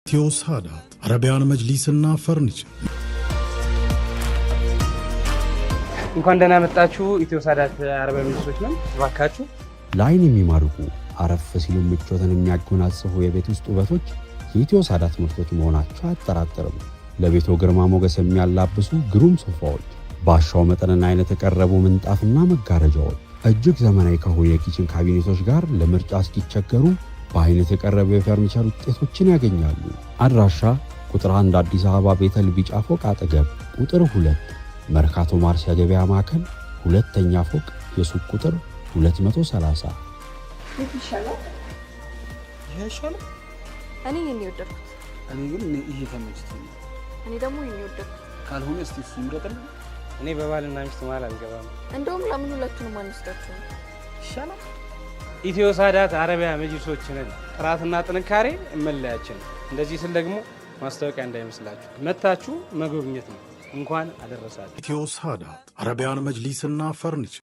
ኢትዮ ሳዳት አረቢያን መጅሊስና ፈርኒቸር እንኳን ደህና መጣችሁ። ኢትዮ ሳዳት አረቢያን መጅሊሶች ነን። እባካችሁ ላይን የሚማርኩ አረፍ ሲሉ ምቾትን የሚያጎናጽፉ የቤት ውስጥ ውበቶች የኢትዮ ሳዳት ምርቶች መሆናቸው አያጠራጥርም። ለቤቶ ግርማ ሞገስ የሚያላብሱ ግሩም ሶፋዎች፣ ባሻው መጠንና አይነት የቀረቡ ምንጣፍና መጋረጃዎች እጅግ ዘመናዊ ከሆኑ የኪችን ካቢኔቶች ጋር ለምርጫ እስኪቸገሩ በአይነት የቀረቡ የፈርኒቸር ውጤቶችን ያገኛሉ። አድራሻ ቁጥር 1 አዲስ አበባ ቤተል ቢጫ ፎቅ አጠገብ፣ ቁጥር 2 መርካቶ ማርሲያ ገበያ ማዕከል ሁለተኛ ፎቅ የሱቅ ቁጥር 230። ይሻላል። እኔ የወደድኩት እኔ ግን ይሄ ተመችቶኝ፣ እኔ ደግሞ የወደድኩት ካልሆነ እስቲ እሱ ይምረጥልኝ። እኔ በባልና ሚስት መሃል አልገባም። እንደውም ለምን ሁለቱንም አንወስዳችሁ? ይሻላል። ኢትዮ ሳዳት አረቢያን መጅሊሶች ነን። ጥራትና ጥንካሬ መለያችን። እንደዚህ ስል ደግሞ ማስታወቂያ እንዳይመስላችሁ፣ መታችሁ መጎብኘት ነው። እንኳን አደረሳችሁ። ኢትዮ ሳዳት አረቢያን መጅሊስና ፈርኒቸር